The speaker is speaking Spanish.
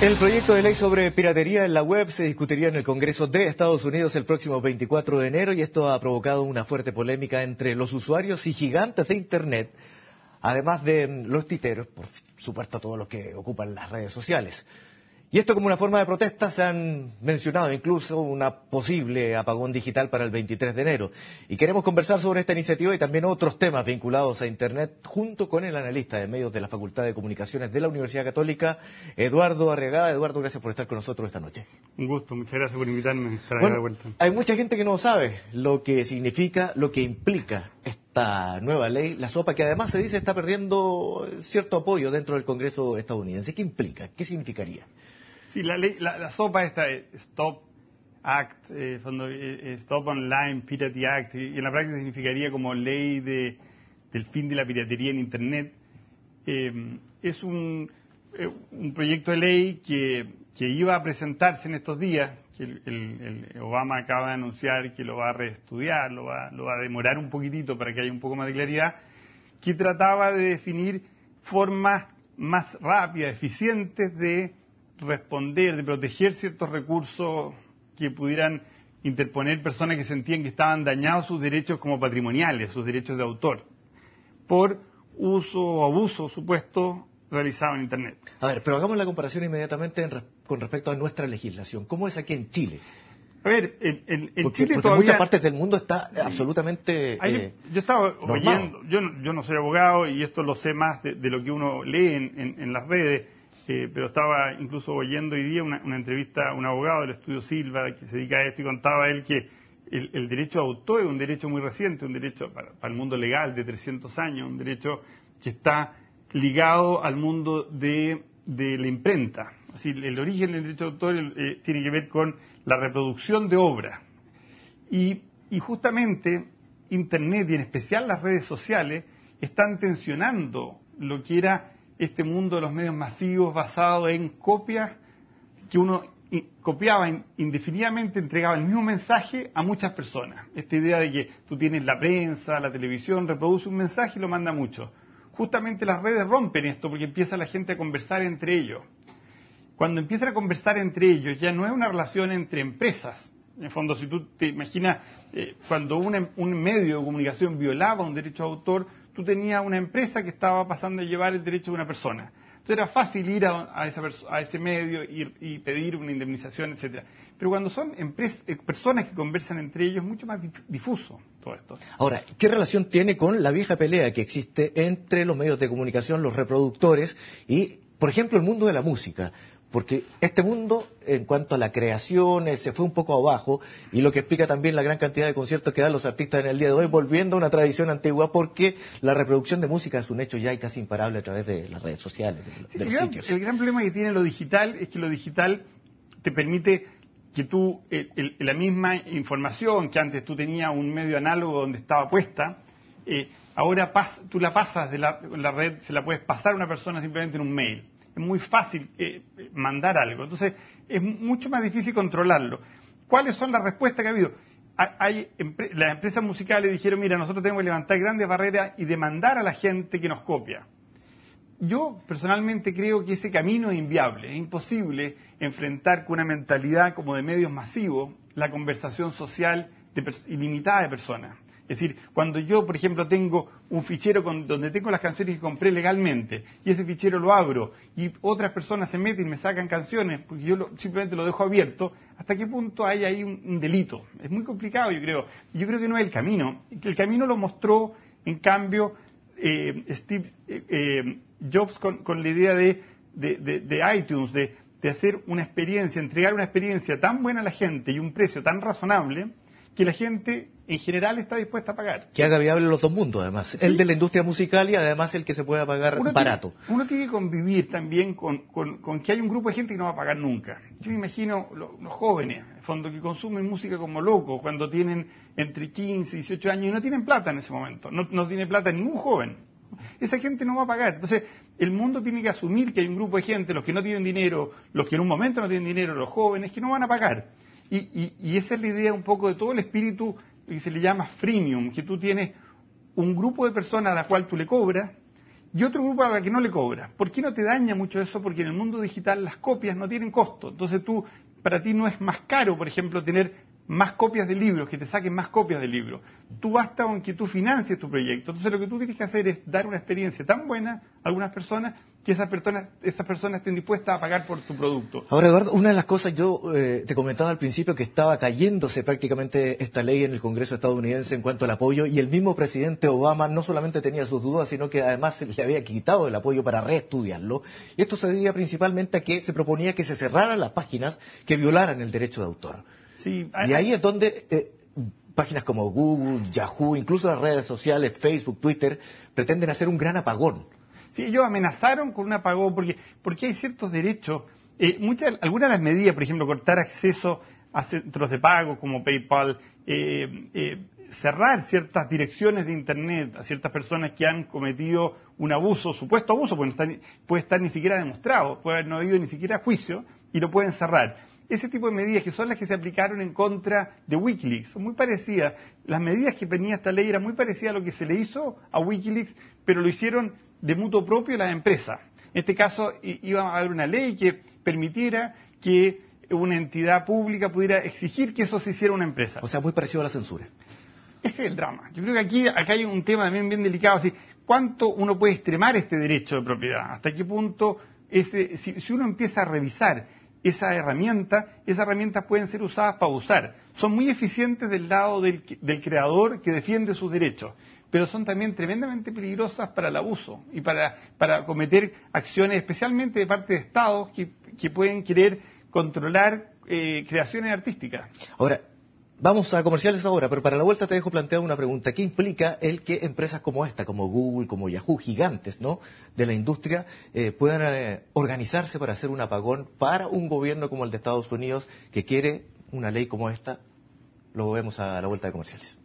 El proyecto de ley sobre piratería en la web se discutiría en el Congreso de Estados Unidos el próximo 24 de enero y esto ha provocado una fuerte polémica entre los usuarios y gigantes de Internet, además de los tuiteros, por supuesto todos los que ocupan las redes sociales. Y esto como una forma de protesta se han mencionado incluso una posible apagón digital para el 23 de enero. Y queremos conversar sobre esta iniciativa y también otros temas vinculados a Internet junto con el analista de medios de la Facultad de Comunicaciones de la Universidad Católica, Eduardo Arriagada. Eduardo, gracias por estar con nosotros esta noche. Un gusto, muchas gracias por invitarme a estar bueno, de vuelta. Hay mucha gente que no sabe lo que significa, lo que implica esta nueva ley, la SOPA, que además se dice está perdiendo cierto apoyo dentro del Congreso estadounidense. ¿Qué implica? ¿Qué significaría? Sí, la ley, la SOPA esta, Stop Act, Stop Online Piracy Act, y en la práctica significaría como ley del fin de la piratería en Internet. Es un proyecto de ley que iba a presentarse en estos días, que el Obama acaba de anunciar que lo va a reestudiar, lo va a demorar un poquitito para que haya un poco más de claridad, que trataba de definir formas más rápidas, eficientes de responder, de proteger ciertos recursos que pudieran interponer personas que sentían que estaban dañados sus derechos como patrimoniales, sus derechos de autor, por uso o abuso supuesto realizado en Internet. A ver, pero hagamos la comparación inmediatamente con respecto a nuestra legislación. ¿Cómo es aquí en Chile? A ver, en porque Chile en todavía... muchas partes del mundo está absolutamente yo estaba normado. oyendo, yo no soy abogado y esto lo sé más de lo que uno lee en las redes, pero estaba incluso oyendo hoy día una entrevista a un abogado del estudio Silva que se dedica a esto y contaba él que el derecho de autor es un derecho muy reciente, un derecho para el mundo legal de 300 años, un derecho que está ligado al mundo de la imprenta. Así, el origen del derecho de autor tiene que ver con la reproducción de obras. Y justamente Internet y en especial las redes sociales están tensionando lo que era este mundo de los medios masivos basado en copias que uno copiaba indefinidamente, entregaba el mismo mensaje a muchas personas. Esta idea de que tú tienes la prensa, la televisión, reproduce un mensaje y lo manda a muchos. Justamente las redes rompen esto porque empieza la gente a conversar entre ellos. Cuando empiezan a conversar entre ellos ya no es una relación entre empresas. En el fondo, si tú te imaginas, cuando un medio de comunicación violaba un derecho de autor, tú tenías una empresa que estaba pasando a llevar el derecho de una persona. Entonces era fácil ir a ese medio y pedir una indemnización, etcétera. Pero cuando son personas que conversan entre ellos, es mucho más difuso todo esto. Ahora, ¿qué relación tiene con la vieja pelea que existe entre los medios de comunicación, los reproductores y, por ejemplo, el mundo de la música? Porque este mundo, en cuanto a la creación, se fue un poco abajo, y lo que explica también la gran cantidad de conciertos que dan los artistas en el día de hoy, volviendo a una tradición antigua, porque la reproducción de música es un hecho ya y casi imparable a través de las redes sociales, de los sitios. El gran problema que tiene lo digital es que lo digital te permite que tú, la misma información que antes tú tenías un medio análogo donde estaba puesta, ahora tú la pasas de la red, se la puedes pasar a una persona simplemente en un mail. Es muy fácil mandar algo. Entonces, es mucho más difícil controlarlo. ¿Cuáles son las respuestas que ha habido? Las empresas musicales dijeron, mira, nosotros tenemos que levantar grandes barreras y demandar a la gente que nos copia. Yo personalmente creo que ese camino es inviable. Es imposible enfrentar con una mentalidad como de medios masivos la conversación social ilimitada de personas. Es decir, cuando yo, por ejemplo, tengo un fichero donde tengo las canciones que compré legalmente y ese fichero lo abro y otras personas se meten y me sacan canciones porque yo simplemente lo dejo abierto, ¿hasta qué punto hay ahí un delito? Es muy complicado, yo creo. Yo creo que no es el camino. El camino lo mostró, en cambio, Steve Jobs con la idea de iTunes, de hacer una experiencia, entregar una experiencia tan buena a la gente y un precio tan razonable que la gente en general está dispuesta a pagar. Que haga viable los dos mundos, además. ¿Sí? El de la industria musical y además el que se pueda pagar barato. Uno tiene que convivir también con que hay un grupo de gente que no va a pagar nunca. Yo me imagino los jóvenes, en el fondo, que consumen música como locos cuando tienen entre 15 y 18 años y no tienen plata en ese momento. No tiene plata ningún joven. Esa gente no va a pagar. Entonces, el mundo tiene que asumir que hay un grupo de gente, los que no tienen dinero, los que en un momento no tienen dinero, los jóvenes, que no van a pagar. Y esa es la idea un poco de todo el espíritu que se le llama freemium, que tú tienes un grupo de personas a la cual tú le cobras y otro grupo a la que no le cobra. ¿Por qué no te daña mucho eso? Porque en el mundo digital las copias no tienen costo. Entonces para ti no es más caro, por ejemplo, tener más copias de libros, que te saquen más copias del libro. Tú basta con que tú financies tu proyecto. Entonces lo que tú tienes que hacer es dar una experiencia tan buena a algunas personas que esas personas estén dispuestas a pagar por tu producto. Ahora, Eduardo, una de las cosas, yo te comentaba al principio que estaba cayéndose prácticamente esta ley en el Congreso estadounidense en cuanto al apoyo, y el mismo presidente Obama no solamente tenía sus dudas, sino que además le había quitado el apoyo para reestudiarlo. Y esto se debía principalmente a que se proponía que se cerraran las páginas que violaran el derecho de autor. Sí, y ahí es donde páginas como Google, Yahoo, incluso las redes sociales, Facebook, Twitter, pretenden hacer un gran apagón. Sí, ellos amenazaron con un apagón porque hay ciertos derechos. Algunas de las medidas, por ejemplo, cortar acceso a centros de pago como PayPal, cerrar ciertas direcciones de Internet a ciertas personas que han cometido un abuso, supuesto abuso, porque puede estar ni siquiera demostrado, puede haber no habido ni siquiera juicio, y lo pueden cerrar. Ese tipo de medidas que son las que se aplicaron en contra de Wikileaks son muy parecidas. Las medidas que venía esta ley eran muy parecidas a lo que se le hizo a Wikileaks, pero lo hicieron de mutuo propio las empresas. En este caso iba a haber una ley que permitiera que una entidad pública pudiera exigir que eso se hiciera una empresa. O sea, muy parecido a la censura. Ese es el drama. Yo creo que acá hay un tema también bien delicado. Así, ¿cuánto uno puede extremar este derecho de propiedad? ¿Hasta qué punto si uno empieza a revisar esas herramientas pueden ser usadas para abusar? Son muy eficientes del lado del creador que defiende sus derechos, pero son también tremendamente peligrosas para el abuso y para cometer acciones, especialmente de parte de estados que pueden querer controlar creaciones artísticas. Ahora, vamos a comerciales ahora, pero para la vuelta te dejo plantear una pregunta. ¿Qué implica el que empresas como esta, como Google, como Yahoo, gigantes, ¿no?, de la industria, puedan organizarse para hacer un apagón para un gobierno como el de Estados Unidos que quiere una ley como esta? Lo vemos a la vuelta de comerciales.